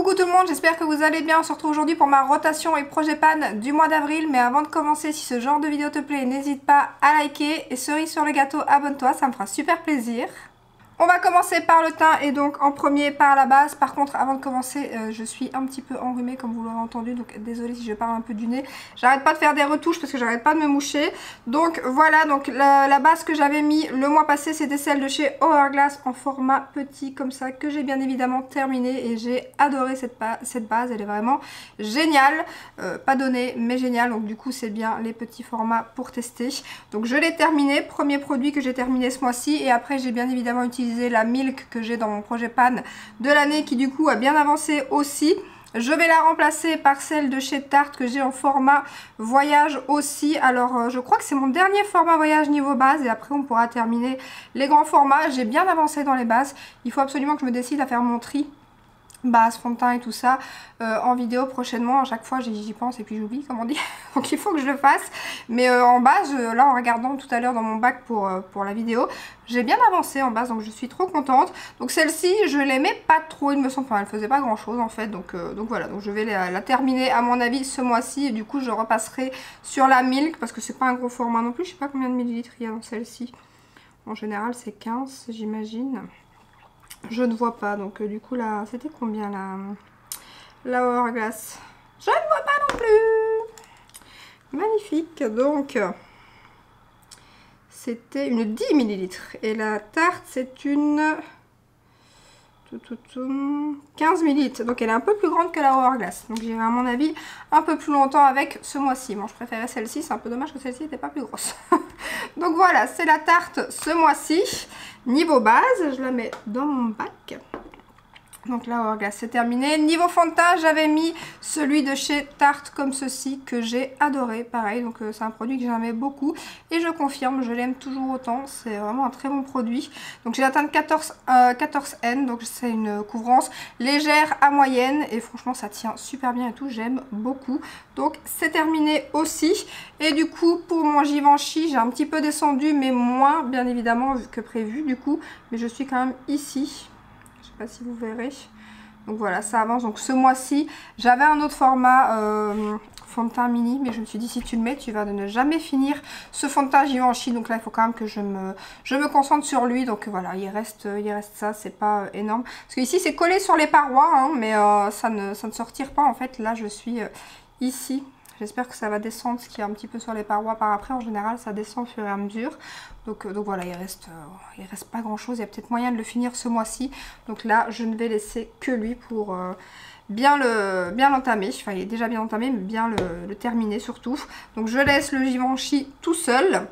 Coucou tout le monde, j'espère que vous allez bien. On se retrouve aujourd'hui pour ma rotation et projet pan du mois d'avril. Mais avant de commencer, si ce genre de vidéo te plaît, n'hésite pas à liker. Et cerise sur le gâteau, abonne-toi, ça me fera super plaisir. On va commencer par le teint et donc en premier par la base. Par contre, avant de commencer, je suis un petit peu enrhumée comme vous l'aurez entendu. Donc désolée si je parle un peu du nez. J'arrête pas de faire des retouches parce que j'arrête pas de me moucher. Donc voilà, donc la base que j'avais mis le mois passé, c'était celle de chez Hourglass en format petit comme ça, que j'ai bien évidemment terminé. Et j'ai adoré cette base, elle est vraiment géniale. Pas donnée mais géniale. Donc du coup c'est bien les petits formats pour tester. Donc je l'ai terminé, premier produit que j'ai terminé ce mois-ci. Et après j'ai bien évidemment utilisé la Milk que j'ai dans mon projet pan de l'année qui du coup a bien avancé aussi. Je vais la remplacer par celle de chez Tarte que j'ai en format voyage aussi. Alors je crois que c'est mon dernier format voyage niveau base et après on pourra terminer les grands formats. J'ai bien avancé dans les bases. Il faut absolument que je me décide à faire mon tri base, fond de teint et tout ça en vidéo prochainement. À chaque fois j'y pense et puis j'oublie comme on dit. Donc il faut que je le fasse. Mais en base, là en regardant tout à l'heure dans mon bac pour la vidéo, j'ai bien avancé en base donc je suis trop contente. Donc celle-ci je l'aimais pas trop, il me semble, enfin elle faisait pas grand chose en fait. Donc voilà, donc je vais la terminer à mon avis ce mois-ci. Et du coup je repasserai sur la Milk parce que c'est pas un gros format non plus. Je sais pas combien de millilitres il y a dans celle-ci. En général c'est 15 j'imagine. Je ne vois pas, donc du coup là, c'était combien la Hourglass? Je ne vois pas non plus. Magnifique, donc c'était une 10 ml et la Tarte c'est une 15 ml, donc elle est un peu plus grande que la Hourglass, donc j'irai à mon avis un peu plus longtemps avec ce mois-ci. Bon, je préférais celle-ci, c'est un peu dommage que celle-ci n'était pas plus grosse. Donc voilà, c'est la Tarte ce mois-ci. Niveau base, je la mets dans mon bac. Donc là, Hourglass, c'est terminé. Niveau fond de teint, j'avais mis celui de chez Tarte comme ceci que j'ai adoré. Pareil, donc c'est un produit que j'aimais beaucoup. Et je confirme, je l'aime toujours autant. C'est vraiment un très bon produit. Donc j'ai la teinte 14N, donc c'est une couvrance légère à moyenne. Et franchement, ça tient super bien et tout. J'aime beaucoup. Donc c'est terminé aussi. Et du coup, pour mon Givenchy, j'ai un petit peu descendu, mais moins bien évidemment que prévu du coup. Mais je suis quand même ici. Je sais pas si vous verrez. Donc voilà, ça avance. Donc ce mois-ci, j'avais un autre format fond de teint mini, mais je me suis dit si tu le mets, tu vas ne jamais finir ce fond de teint Givenchy. Donc là, il faut quand même que je me concentre sur lui. Donc voilà, il reste ça, c'est pas énorme. Parce que ici, c'est collé sur les parois, hein, mais ça ne se retire pas en fait. Là, je suis ici. J'espère que ça va descendre ce qui est un petit peu sur les parois par après. En général, ça descend au fur et à mesure. Donc voilà, il reste pas grand chose. Il y a peut-être moyen de le finir ce mois-ci. Donc là, je ne vais laisser que lui pour bien l'entamer. Enfin, il est déjà bien entamé, mais bien le terminer surtout. Donc je laisse le Givenchy tout seul.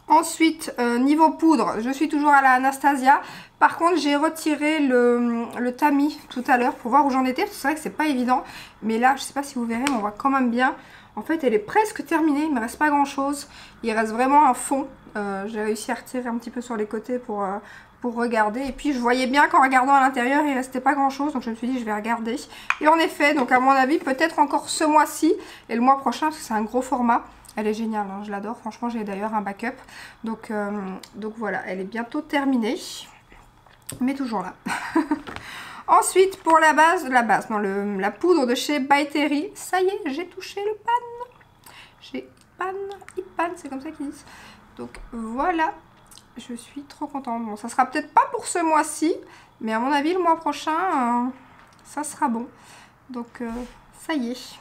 Ensuite, niveau poudre, je suis toujours à la Anastasia. Par contre, j'ai retiré le tamis tout à l'heure pour voir où j'en étais. C'est vrai que c'est pas évident. Mais là, je sais pas si vous verrez, mais on voit quand même bien. En fait, elle est presque terminée. Il me reste pas grand chose. Il reste vraiment un fond. J'ai réussi à retirer un petit peu sur les côtés pour regarder. Et puis, je voyais bien qu'en regardant à l'intérieur, il restait pas grand chose. Donc, je me suis dit, je vais regarder. Et en effet, donc à mon avis, peut-être encore ce mois-ci et le mois prochain, parce que c'est un gros format. Elle est géniale, hein, je l'adore. Franchement, j'ai d'ailleurs un backup. Donc voilà, elle est bientôt terminée. Mais toujours là. Ensuite, pour la poudre de chez By Terry. Ça y est, j'ai touché le pan. J'ai pan, c'est comme ça qu'ils disent. Donc voilà, je suis trop contente. Bon, ça sera peut-être pas pour ce mois-ci, mais à mon avis, le mois prochain, ça sera bon. Donc ça y est.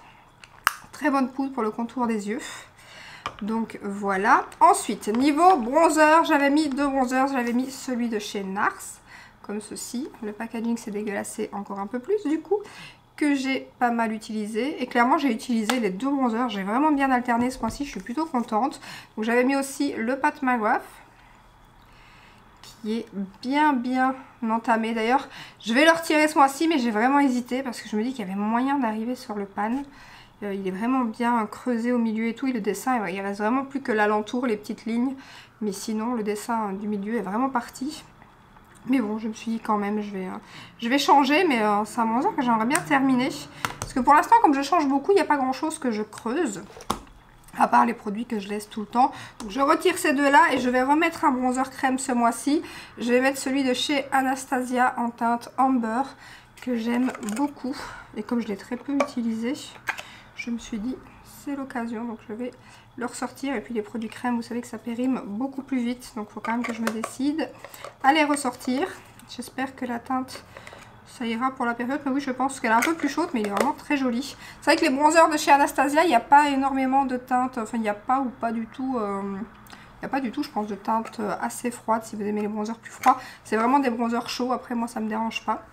Très bonne poudre pour le contour des yeux. Donc voilà. Ensuite, niveau bronzer, j'avais mis deux bronzers. J'avais mis celui de chez NARS, comme ceci. Le packaging s'est dégueulassé encore un peu plus du coup, que j'ai pas mal utilisé. Et clairement, j'ai utilisé les deux bronzers. J'ai vraiment bien alterné ce mois-ci. Je suis plutôt contente. Donc j'avais mis aussi le Pat McGrath, qui est bien entamé. D'ailleurs, je vais le retirer ce mois-ci, mais j'ai vraiment hésité parce que je me dis qu'il y avait moyen d'arriver sur le pan. Il est vraiment bien creusé au milieu et tout. Et le dessin, il reste vraiment plus que l'alentour, les petites lignes. Mais sinon, le dessin du milieu est vraiment parti. Mais bon, je me suis dit quand même, je vais changer. Mais c'est un bronzer que j'aimerais bien terminer. Parce que pour l'instant, comme je change beaucoup, il n'y a pas grand-chose que je creuse. À part les produits que je laisse tout le temps. Donc je retire ces deux-là et je vais remettre un bronzer crème ce mois-ci. Je vais mettre celui de chez Anastasia en teinte Amber, que j'aime beaucoup. Et comme je l'ai très peu utilisé, je me suis dit c'est l'occasion. Donc je vais le ressortir. Et puis les produits crème, vous savez que ça périme beaucoup plus vite. Donc il faut quand même que je me décide à les ressortir. J'espère que la teinte, ça ira pour la période. Mais oui, je pense qu'elle est un peu plus chaude, mais il est vraiment très joli. C'est vrai que les bronzers de chez Anastasia, il n'y a pas énormément de teintes. Enfin, il n'y a pas ou pas du tout... il n'y a pas du tout, je pense, de teinte assez froide si vous aimez les bronzers plus froids. C'est vraiment des bronzers chauds. Après, moi, ça ne me dérange pas.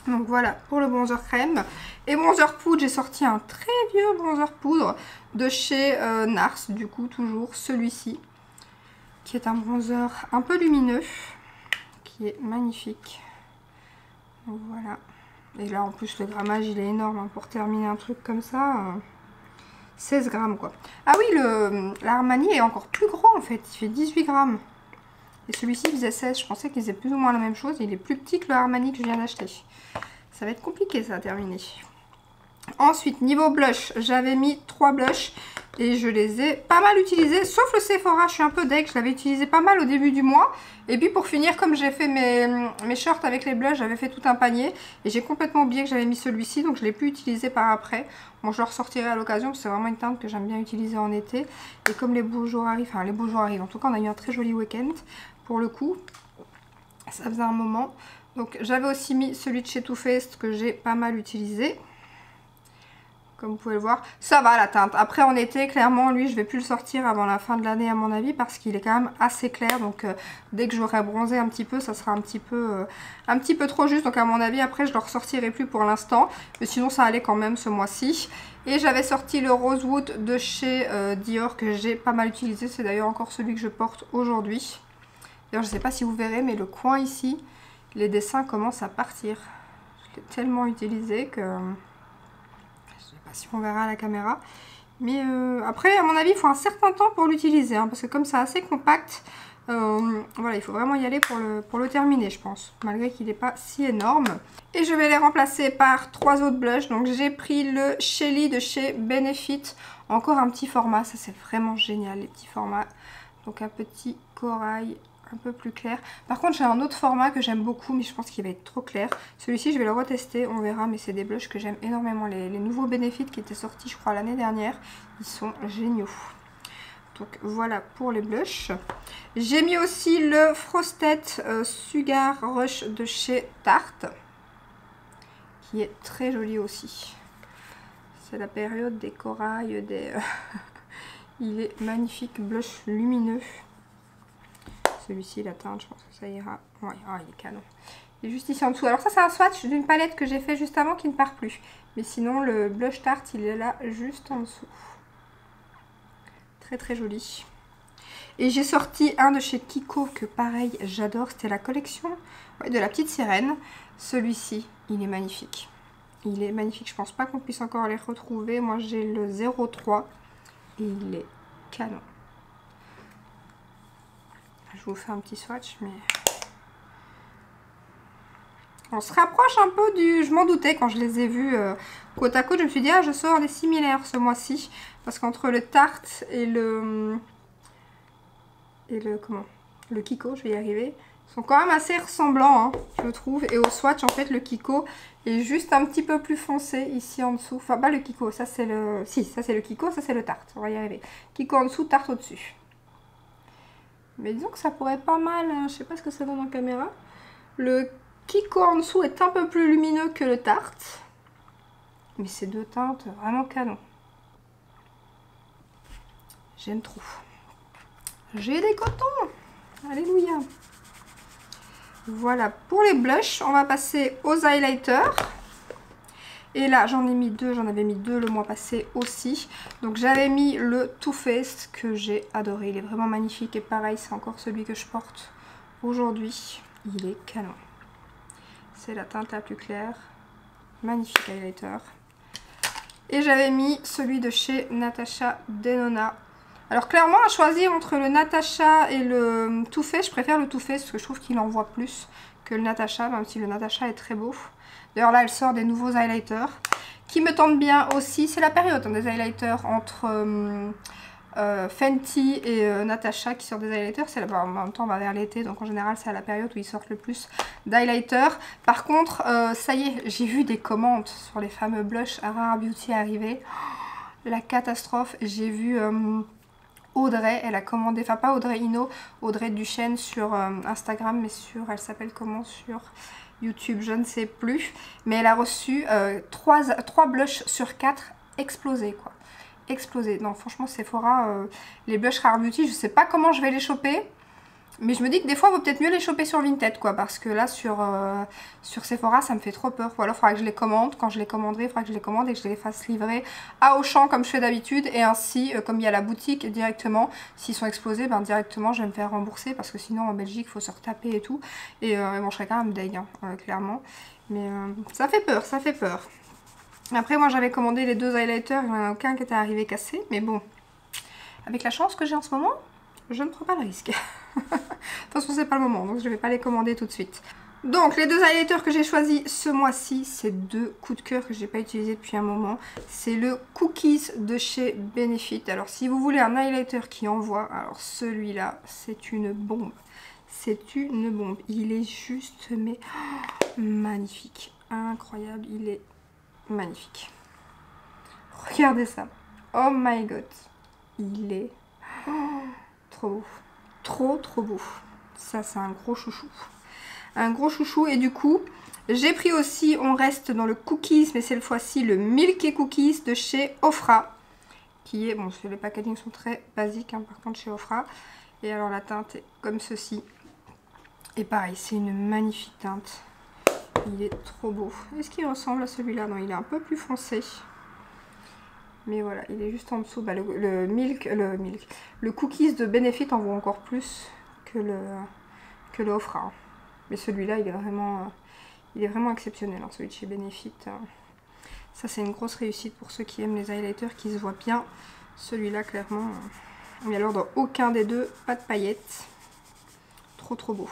Donc voilà pour le bronzer crème. Et bronzer poudre, j'ai sorti un très vieux bronzer poudre de chez Nars. Du coup, toujours celui-ci. Qui est un bronzer un peu lumineux. Qui est magnifique. Donc voilà. Et là, en plus, le grammage, il est énorme. Hein, pour terminer un truc comme ça... 16 grammes quoi. Ah oui, l'Armani est encore plus gros en fait. Il fait 18 grammes. Et celui-ci faisait 16. Je pensais qu'ils faisaient plus ou moins la même chose. Il est plus petit que le Armani que je viens d'acheter. Ça va être compliqué ça à terminer. Ensuite, niveau blush, j'avais mis 3 blushs. Et je les ai pas mal utilisés. Sauf le Sephora, je suis un peu deg. Je l'avais utilisé pas mal au début du mois. Et puis pour finir, comme j'ai fait mes shorts avec les blushs, j'avais fait tout un panier. Et j'ai complètement oublié que j'avais mis celui-ci. Donc je ne l'ai plus utilisé par après. Bon, je le ressortirai à l'occasion. Parce que c'est vraiment une teinte que j'aime bien utiliser en été. Et comme les beaux jours arrivent. Enfin, les beaux jours arrivent. En tout cas, on a eu un très joli week-end. Pour le coup, ça faisait un moment. Donc j'avais aussi mis celui de chez Too Faced que j'ai pas mal utilisé. Comme vous pouvez le voir, ça va la teinte. Après en été, clairement, lui, je vais plus le sortir avant la fin de l'année à mon avis parce qu'il est quand même assez clair. Donc dès que j'aurai bronzé un petit peu, ça sera un petit peu trop juste. Donc à mon avis, après, je le ressortirai plus pour l'instant. Mais sinon, ça allait quand même ce mois-ci. Et j'avais sorti le Rosewood de chez Dior que j'ai pas mal utilisé. C'est d'ailleurs encore celui que je porte aujourd'hui. D'ailleurs, je ne sais pas si vous verrez, mais le coin ici, les dessins commencent à partir. Je l'ai tellement utilisé que... si on verra à la caméra, mais après à mon avis il faut un certain temps pour l'utiliser, hein, parce que comme c'est assez compact, voilà, il faut vraiment y aller pour le terminer je pense, malgré qu'il n'est pas si énorme. Et je vais les remplacer par 3 autres blushs. Donc j'ai pris le Shelly de chez Benefit, encore un petit format, ça c'est vraiment génial les petits formats. Donc un petit corail un peu plus clair. Par contre j'ai un autre format que j'aime beaucoup, mais je pense qu'il va être trop clair. Celui-ci je vais le retester, on verra, mais c'est des blushs que j'aime énormément. Les nouveaux Benefit qui étaient sortis je crois l'année dernière, ils sont géniaux. Donc voilà pour les blushs. J'ai mis aussi le Frosted Sugar Rush de chez Tarte, qui est très joli aussi. C'est la période des corails, des... il est magnifique, blush lumineux. Celui-ci, la teinte, je pense que ça ira. Ouais, oh, il est canon. Il est juste ici en dessous. Alors ça, c'est un swatch d'une palette que j'ai fait juste avant qui ne part plus. Mais sinon, le blush Tarte, il est là juste en dessous. Très très joli. Et j'ai sorti un de chez Kiko que pareil, j'adore. C'était la collection de la petite sirène. Celui-ci, il est magnifique. Il est magnifique. Je pense pas qu'on puisse encore les retrouver. Moi, j'ai le 03 et il est canon. Je vous fais un petit swatch, mais... on se rapproche un peu du... Je m'en doutais quand je les ai vus côte à côte. Je me suis dit, ah, je sors des similaires ce mois-ci. Parce qu'entre le Tarte et le... le Kiko, je vais y arriver. Ils sont quand même assez ressemblants, hein, je trouve. Et au swatch, en fait, le Kiko est juste un petit peu plus foncé ici en dessous. Enfin, pas le Kiko, ça c'est le... Si, ça c'est le Kiko, ça c'est le Tarte. On va y arriver. Kiko en dessous, Tarte au-dessus. Mais disons que ça pourrait pas mal, hein, je sais pas ce que ça donne en caméra. Le Kiko en dessous est un peu plus lumineux que le Tarte. Mais ces deux teintes, vraiment canon. J'aime trop. J'ai des cotons. Alléluia. Voilà, pour les blushs, on va passer aux highlighters. Et là, j'en ai mis deux, j'en avais mis deux le mois passé aussi. Donc j'avais mis le Too Faced que j'ai adoré. Il est vraiment magnifique et pareil, c'est encore celui que je porte aujourd'hui. Il est canon. C'est la teinte la plus claire. Magnifique highlighter. Et j'avais mis celui de chez Natasha Denona. Alors clairement, à choisir entre le Natasha et le Too Faced, je préfère le Too Faced parce que je trouve qu'il envoie plus que le Natasha, même si le Natasha est très beau. D'ailleurs là, elle sort des nouveaux highlighters qui me tentent bien aussi. C'est la période des highlighters entre Fenty et Natasha qui sortent des highlighters. C'est en même temps on va vers l'été, donc en général c'est à la période où ils sortent le plus d'highlighters. Par contre ça y est, j'ai vu des commandes sur les fameux blushs à Rare Beauty arriver. Oh, la catastrophe. J'ai vu Audrey, elle a commandé, enfin pas Audrey Ino, Audrey Duchesne sur Instagram, mais elle s'appelle comment sur YouTube, je ne sais plus. Mais elle a reçu 3 blushs sur 4 explosés quoi. Explosés. Non franchement Sephora, les blushs Rare Beauty, je sais pas comment je vais les choper. Mais je me dis que des fois, il vaut peut-être mieux les choper sur Vinted, quoi. Parce que là, sur Sephora, ça me fait trop peur. Ou alors, il faudra que je les commande. Quand je les commanderai, il faudra que je les commande et que je les fasse livrer à Auchan, comme je fais d'habitude. Et ainsi, comme il y a la boutique directement, s'ils sont explosés, ben directement, je vais me faire rembourser. Parce que sinon, en Belgique, il faut se retaper et tout. Et bon, je serais quand même deg, hein, clairement. Mais ça fait peur, ça fait peur. Après, moi, j'avais commandé les 2 highlighters. Il n'y en a aucun qui était arrivé cassé. Mais bon, avec la chance que j'ai en ce moment, je ne prends pas le risque. De toute façon, c'est pas le moment, donc je ne vais pas les commander tout de suite. Donc, les 2 highlighters que j'ai choisis ce mois-ci, c'est 2 coups de cœur que je n'ai pas utilisé depuis un moment. C'est le Cookies de chez Benefit. Alors, si vous voulez un highlighter qui envoie, alors celui-là, c'est une bombe. C'est une bombe. Il est juste, mais magnifique. Incroyable, il est magnifique. Regardez ça. Oh my god. Il est trop beau. Trop beau. Ça c'est un gros chouchou. Un gros chouchou. Et du coup j'ai pris aussi, on reste dans le cookies, mais cette fois-ci le Milky Cookies de chez Ofra. Qui est, bon les packaging sont très basiques hein, par contre chez Ofra. Et alors la teinte est comme ceci. Et pareil c'est une magnifique teinte. Il est trop beau. Est-ce qu'il ressemble à celui-là? Non, il est un peu plus foncé. Mais voilà, il est juste en dessous. Bah, le cookies de Benefit en vaut encore plus que le Ofra. Mais celui-là, il est vraiment exceptionnel. Hein, celui de chez Benefit. Ça, c'est une grosse réussite pour ceux qui aiment les highlighters, qui se voient bien. Celui-là, clairement. Mais alors, dans aucun des deux, pas de paillettes. Trop beau.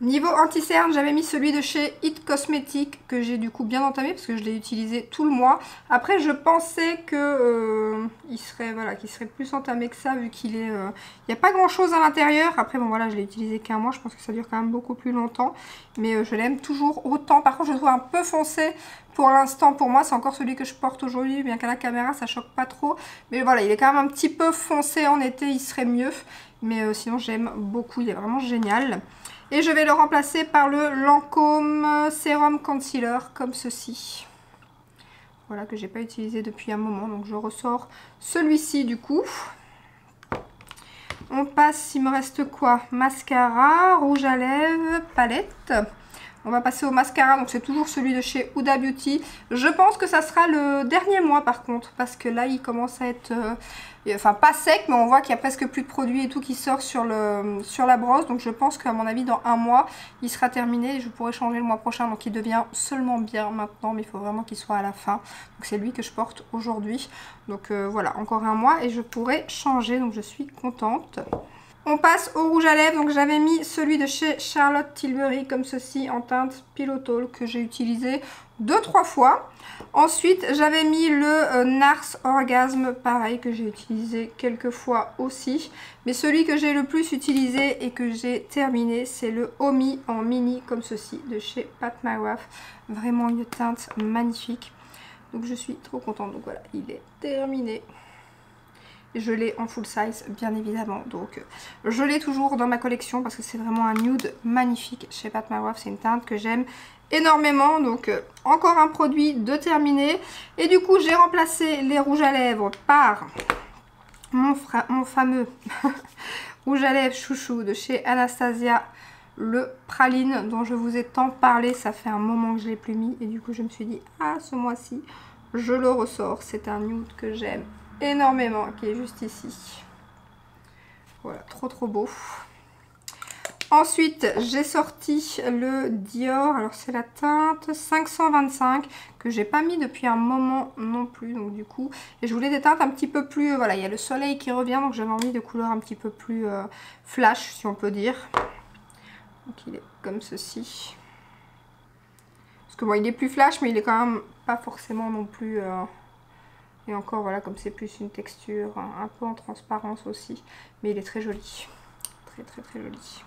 Niveau anti-cerne, j'avais mis celui de chez It Cosmetics que j'ai du coup bien entamé parce que je l'ai utilisé tout le mois. Après, je pensais que qu'il serait plus entamé que ça vu qu'il est, il n'y a pas grand chose à l'intérieur. Après, bon voilà, je l'ai utilisé qu'un mois, je pense que ça dure quand même beaucoup plus longtemps. Mais je l'aime toujours autant. Par contre, je le trouve un peu foncé pour l'instant. Pour moi, c'est encore celui que je porte aujourd'hui, bien qu'à la caméra, ça choque pas trop. Mais voilà, il est quand même un petit peu foncé en été, il serait mieux. Mais sinon, j'aime beaucoup, il est vraiment génial. Et je vais le remplacer par le Lancôme Sérum Concealer, comme ceci. Voilà, que j'ai pas utilisé depuis un moment. Donc je ressors celui-ci du coup. On passe, il me reste quoi? Mascara, rouge à lèvres, palette. On va passer au mascara, donc c'est toujours celui de chez Huda Beauty. Je pense que ça sera le dernier mois par contre, parce que là il commence à être, enfin pas sec, mais on voit qu'il y a presque plus de produits et tout qui sort sur la brosse. Donc je pense qu'à mon avis dans un mois, il sera terminé et je pourrai changer le mois prochain. Donc il devient seulement bien maintenant, mais il faut vraiment qu'il soit à la fin. Donc c'est lui que je porte aujourd'hui. Donc voilà, encore un mois et je pourrai changer, donc je suis contente. On passe au rouge à lèvres, donc j'avais mis celui de chez Charlotte Tilbury comme ceci en teinte Pillow Talk que j'ai utilisé 2-3 fois. Ensuite j'avais mis le Nars Orgasme, pareil que j'ai utilisé quelques fois aussi. Mais celui que j'ai le plus utilisé et que j'ai terminé c'est le Omi en mini comme ceci de chez Pat McGrath. Vraiment une teinte magnifique. Donc je suis trop contente, donc voilà, il est terminé. Je l'ai en full size bien évidemment, donc je l'ai toujours dans ma collection parce que c'est vraiment un nude magnifique chez Pat McGrath. C'est une teinte que j'aime énormément, donc encore un produit de terminé. Et du coup j'ai remplacé les rouges à lèvres par mon fameux rouge à lèvres chouchou de chez Anastasia, le praline dont je vous ai tant parlé. Ça fait un moment que je ne l'ai plus mis et du coup je me suis dit ah ce mois-ci je le ressors. C'est un nude que j'aime énormément, qui est juste ici. Voilà, trop beau. Ensuite j'ai sorti le Dior, alors c'est la teinte 525 que j'ai pas mis depuis un moment non plus, donc du coup, et je voulais des teintes un petit peu plus, voilà, il y a le soleil qui revient, donc j'avais envie de couleurs un petit peu plus flash si on peut dire. Donc il est comme ceci. Parce que bon, il est plus flash mais il est quand même pas forcément non plus... Et encore voilà, comme c'est plus une texture un peu en transparence aussi, mais il est très joli, très très très joli.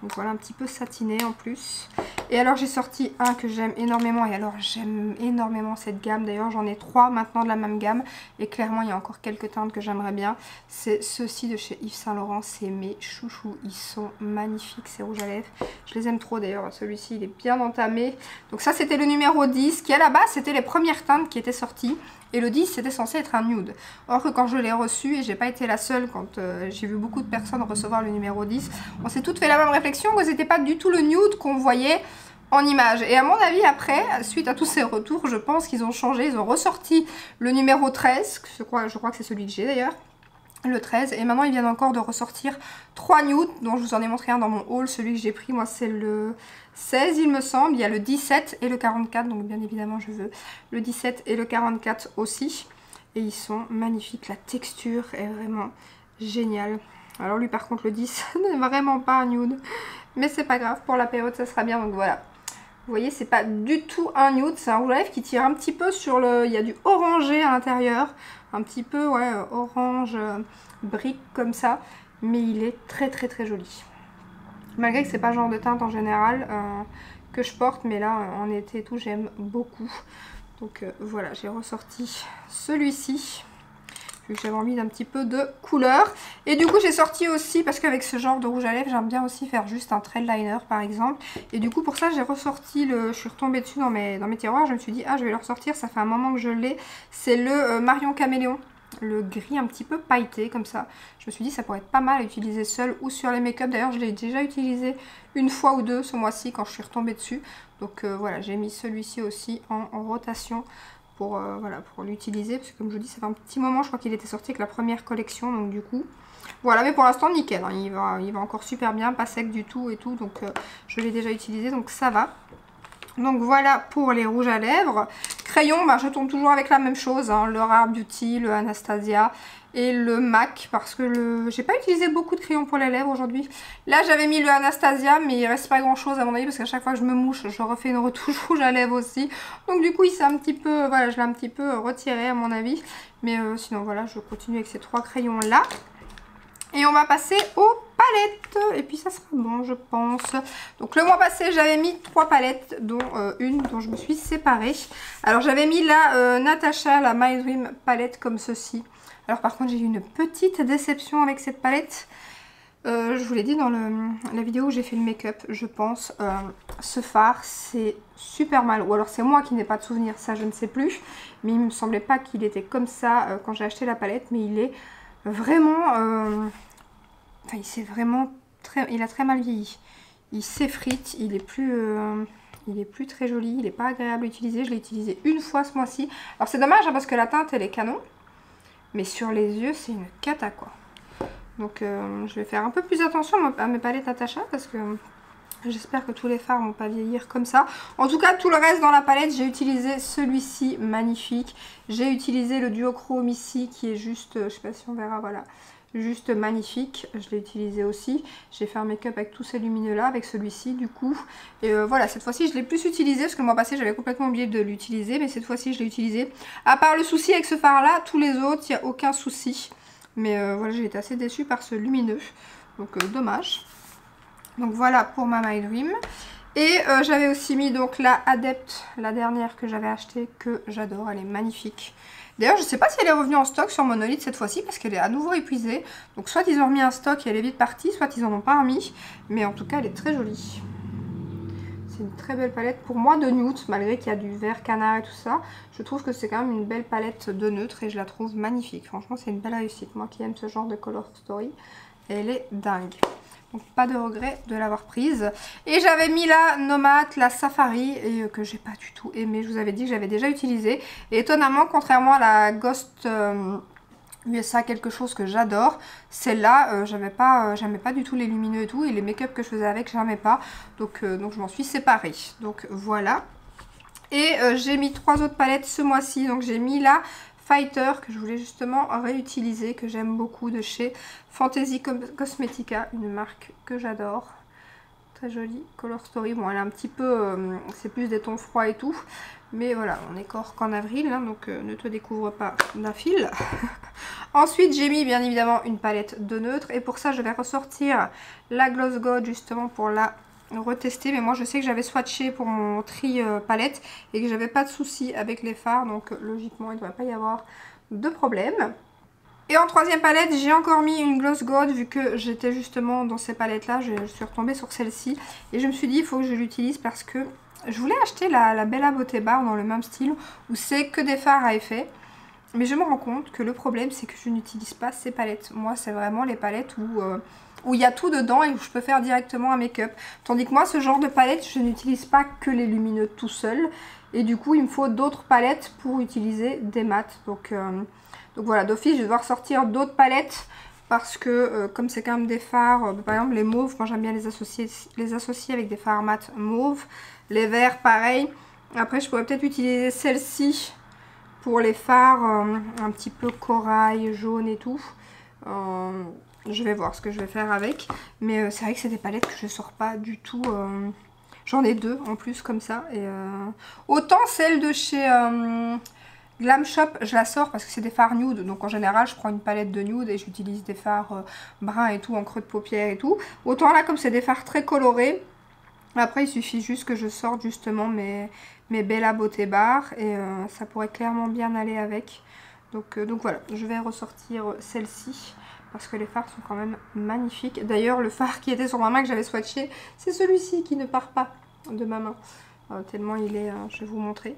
Donc voilà, un petit peu satiné en plus. Et alors j'ai sorti un que j'aime énormément. Et alors j'aime énormément cette gamme. D'ailleurs j'en ai 3 maintenant de la même gamme. Et clairement il y a encore quelques teintes que j'aimerais bien. C'est ceux-ci de chez Yves Saint Laurent. C'est mes chouchous. Ils sont magnifiques ces rouges à lèvres. Je les aime trop d'ailleurs. Celui-ci il est bien entamé. Donc ça c'était le numéro 10. Qui à la base c'était les premières teintes qui étaient sorties. Et le 10 c'était censé être un nude. Or que quand je l'ai reçu, et j'ai pas été la seule quand j'ai vu beaucoup de personnes recevoir le numéro 10, on s'est toutes fait la même réflexion que c'était pas du tout le nude qu'on voyait en image. Et à mon avis après, suite à tous ces retours, je pense qu'ils ont changé, ils ont ressorti le numéro 13, je crois que c'est celui que j'ai d'ailleurs. Le 13, et maintenant ils viennent encore de ressortir 3 nudes, dont je vous en ai montré un dans mon haul. Celui que j'ai pris moi c'est le 16 il me semble, il y a le 17 et le 44, donc bien évidemment je veux le 17 et le 44 aussi. Et ils sont magnifiques, la texture est vraiment géniale. Alors lui par contre le 10 n'est vraiment pas un nude, mais c'est pas grave, pour la période ça sera bien, donc voilà. Vous voyez, c'est pas du tout un nude, c'est un rouge à lèvres qui tire un petit peu sur le... Il y a du orangé à l'intérieur, un petit peu, ouais, orange, brique comme ça. Mais il est très très très joli. Malgré que c'est pas le genre de teinte en général que je porte, mais là, en été et tout, j'aime beaucoup. Donc voilà, j'ai ressorti celui-ci. J'avais envie d'un petit peu de couleur. Et du coup j'ai sorti aussi, parce qu'avec ce genre de rouge à lèvres j'aime bien aussi faire juste un trail liner par exemple. Et du coup pour ça j'ai ressorti je suis retombée dessus dans mes tiroirs. Je me suis dit ah je vais le ressortir, ça fait un moment que je l'ai. C'est le Marion Caméléon, le gris un petit peu pailleté comme ça. Je me suis dit ça pourrait être pas mal à utiliser seul ou sur les make-up. D'ailleurs je l'ai déjà utilisé une fois ou deux ce mois-ci quand je suis retombée dessus. Donc voilà, j'ai mis celui-ci aussi en rotation pour, voilà, pour l'utiliser, parce que comme je vous dis ça fait un petit moment, je crois qu'il était sorti avec la première collection, donc du coup voilà, mais pour l'instant nickel, hein, il va encore super bien, pas sec du tout et tout, donc je l'ai déjà utilisé, donc ça va. Donc voilà pour les rouges à lèvres. Crayon, bah, je tourne toujours avec la même chose, hein, le Rare Beauty, le Anastasia et le MAC, parce que j'ai pas utilisé beaucoup de crayons pour les lèvres aujourd'hui. Là j'avais mis le Anastasia, mais il reste pas grand chose à mon avis, parce qu'à chaque fois que je me mouche, je refais une retouche rouge à lèvres aussi. Donc du coup il s'est un petit peu, voilà, je l'ai un petit peu retiré à mon avis. Mais sinon voilà, je continue avec ces 3 crayons là. Et on va passer aux palettes. Et puis ça sera bon je pense. Donc le mois passé j'avais mis 3 palettes, dont une dont je me suis séparée. Alors j'avais mis la Natasha, la My Dream palette comme ceci. Alors par contre j'ai eu une petite déception avec cette palette. Je vous l'ai dit dans la vidéo où j'ai fait le make-up, je pense. Ce fard c'est super mal. Ou alors c'est moi qui n'ai pas de souvenir, ça je ne sais plus. Mais il me semblait pas qu'il était comme ça quand j'ai acheté la palette. Mais il est vraiment... enfin il a très mal vieilli. Il s'effrite, il est plus très joli, il n'est pas agréable à utiliser. Je l'ai utilisé une fois ce mois-ci. Alors c'est dommage hein, parce que la teinte elle est canon. Mais sur les yeux c'est une cata quoi. Donc je vais faire un peu plus attention à mes palettes Natasha parce que j'espère que tous les fards vont pas vieillir comme ça. En tout cas tout le reste dans la palette j'ai utilisé celui-ci magnifique. J'ai utilisé le duochrome ici qui est juste, je sais pas si on verra, voilà. Juste magnifique, je l'ai utilisé aussi. J'ai fait un make-up avec tous ces lumineux là, avec celui-ci du coup. Et voilà, cette fois-ci je l'ai plus utilisé parce que le mois passé j'avais complètement oublié de l'utiliser. Mais cette fois-ci je l'ai utilisé. À part le souci avec ce fard là, tous les autres, il n'y a aucun souci. Mais voilà, j'ai été assez déçue par ce lumineux. Donc dommage. Donc voilà pour ma My Dream. Et j'avais aussi mis donc la Adept, la dernière que j'avais achetée, que j'adore, elle est magnifique. D'ailleurs, je ne sais pas si elle est revenue en stock sur Monolith cette fois-ci, parce qu'elle est à nouveau épuisée. Donc soit ils ont remis un stock et elle est vite partie, soit ils n'en ont pas remis. Mais en tout cas, elle est très jolie. C'est une très belle palette pour moi de nude, malgré qu'il y a du vert canard et tout ça. Je trouve que c'est quand même une belle palette de neutre et je la trouve magnifique. Franchement, c'est une belle réussite. Moi qui aime ce genre de color story, elle est dingue. Donc pas de regret de l'avoir prise. Et j'avais mis la Nomad, la Safari, et que j'ai pas du tout aimé. Je vous avais dit que j'avais déjà utilisé. Et étonnamment, contrairement à la Ghost USA quelque chose que j'adore, celle-là, j'aimais pas du tout les lumineux et tout. Et les make-up que je faisais avec, j'aimais pas. Donc je m'en suis séparée. Donc voilà. Et j'ai mis 3 autres palettes ce mois-ci. Donc j'ai mis la Fighter que je voulais justement réutiliser, que j'aime beaucoup, de chez Fantasy Cosmetica, une marque que j'adore. très jolie. Color Story, bon elle est un petit peu, c'est plus des tons froids et tout. Mais voilà, on est qu'en avril, hein, donc ne te découvre pas d'un fil. Ensuite, j'ai mis bien évidemment une palette de neutres. Et pour ça, je vais ressortir la Gloss God justement pour la retester. Mais moi, je sais que j'avais swatché pour mon tri palette et que j'avais pas de soucis avec les fards. Donc logiquement, il ne devrait pas y avoir de problème. Et en troisième palette, j'ai encore mis une Gloss God vu que j'étais justement dans ces palettes-là. Je suis retombée sur celle-ci. Et je me suis dit, il faut que je l'utilise parce que je voulais acheter la Bella Beauté Bar dans le même style où c'est que des fards à effet. Mais je me rends compte que le problème, c'est que je n'utilise pas ces palettes. Moi, c'est vraiment les palettes où il y a tout dedans et où je peux faire directement un make-up. Tandis que moi, ce genre de palette, je n'utilise pas que les lumineux tout seul. Et du coup, il me faut d'autres palettes pour utiliser des mats. Donc voilà, d'office, je vais devoir sortir d'autres palettes. Parce que comme c'est quand même des fards, par exemple les mauves, moi j'aime bien les associer avec des fards mat mauves. Les verts, pareil. Après, je pourrais peut-être utiliser celle-ci pour les fards un petit peu corail, jaune et tout. Je vais voir ce que je vais faire avec. Mais c'est vrai que c'est des palettes que je ne sors pas du tout. J'en ai deux en plus comme ça. Et, autant celle de chez Glam Shop, je la sors parce que c'est des fards nude. Donc en général, je prends une palette de nude et j'utilise des fards bruns et tout, en creux de paupières et tout. Autant là, comme c'est des fards très colorés. Après, il suffit juste que je sorte justement mes Bella Beauté Bar et ça pourrait clairement bien aller avec. Donc voilà, je vais ressortir celle-ci parce que les fards sont quand même magnifiques. D'ailleurs, le fard qui était sur ma main que j'avais swatché, c'est celui-ci qui ne part pas de ma main. Tellement il est, je vais vous montrer.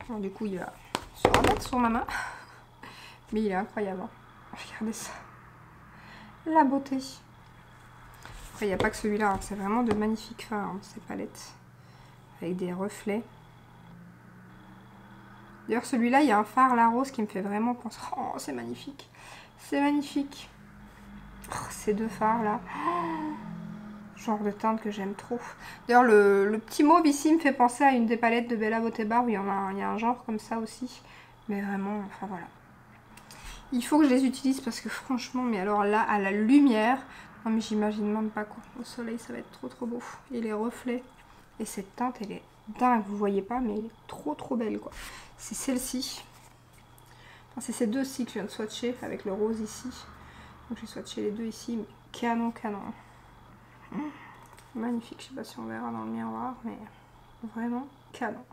Alors, du coup, il va se remettre sur ma main. Mais il est incroyable. Hein. Regardez ça. La beauté. Après, il n'y a pas que celui-là, hein. C'est vraiment de magnifiques fards, hein, ces palettes. Avec des reflets. D'ailleurs, celui-là, il y a un fard la rose qui me fait vraiment penser. Oh, c'est magnifique. C'est magnifique. Oh, ces deux fards-là. Oh, genre de teinte que j'aime trop. D'ailleurs, le petit mauve ici me fait penser à une des palettes de Bella Beauté Bar où il y a un genre comme ça aussi. Mais vraiment, enfin voilà. Il faut que je les utilise parce que franchement, mais alors là, à la lumière... Non mais j'imagine même pas quoi. Au soleil ça va être trop beau. Et les reflets. Et cette teinte elle est dingue. Vous voyez pas mais elle est trop belle quoi. C'est celle-ci. Enfin, c'est ces deux-ci que je viens de swatcher avec le rose ici. Donc j'ai swatché les deux ici. Mais canon. Magnifique. Je sais pas si on verra dans le miroir. Mais vraiment canon.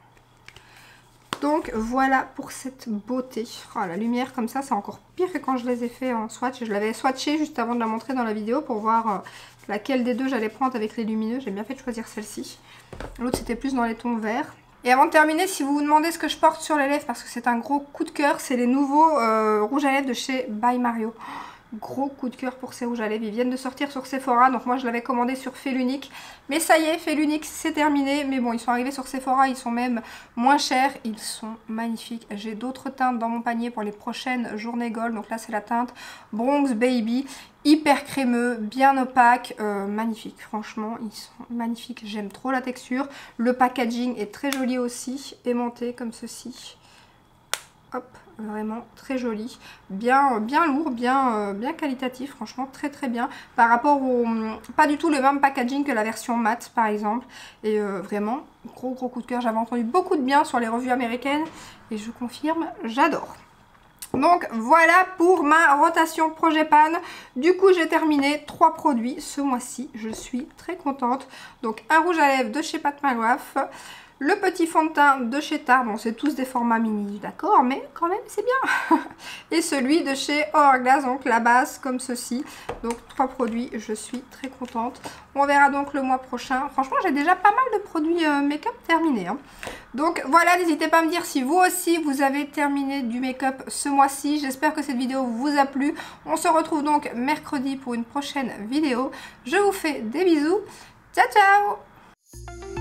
Donc voilà pour cette beauté. Oh, la lumière comme ça, c'est encore pire que quand je les ai fait en swatch. Je l'avais swatché juste avant de la montrer dans la vidéo pour voir laquelle des deux j'allais prendre avec les lumineux. J'ai bien fait de choisir celle-ci. L'autre c'était plus dans les tons verts. Et avant de terminer, si vous vous demandez ce que je porte sur les lèvres, parce que c'est un gros coup de cœur, c'est les nouveaux rouges à lèvres de chez By Mario. Gros coup de cœur pour ces rouges à lèvres, ils viennent de sortir sur Sephora, donc moi je l'avais commandé sur Fait l'Unique. Mais ça y est, Fait l'Unique c'est terminé, mais bon ils sont arrivés sur Sephora, ils sont même moins chers, ils sont magnifiques. J'ai d'autres teintes dans mon panier pour les prochaines journées gold, donc là c'est la teinte Bronze Baby, hyper crémeux, bien opaque, magnifique, franchement ils sont magnifiques, j'aime trop la texture. Le packaging est très joli aussi, aimanté comme ceci. Hop, vraiment très joli, bien lourd, bien qualitatif, franchement très bien. Par rapport au... pas du tout le même packaging que la version mat par exemple. Et vraiment, gros coup de cœur. J'avais entendu beaucoup de bien sur les revues américaines et je confirme, j'adore. Donc voilà pour ma rotation Projet Pan. Du coup j'ai terminé 3 produits ce mois-ci, je suis très contente. Donc un rouge à lèvres de chez Pat McGrath. Le petit fond de teint de chez Tarte, bon c'est tous des formats mini, d'accord, mais quand même c'est bien. Et celui de chez Hourglass, donc la base comme ceci. Donc 3 produits, je suis très contente. On verra donc le mois prochain. Franchement j'ai déjà pas mal de produits make-up terminés. Hein. Donc voilà, n'hésitez pas à me dire si vous aussi vous avez terminé du make-up ce mois-ci. J'espère que cette vidéo vous a plu. On se retrouve donc mercredi pour une prochaine vidéo. Je vous fais des bisous. Ciao ciao.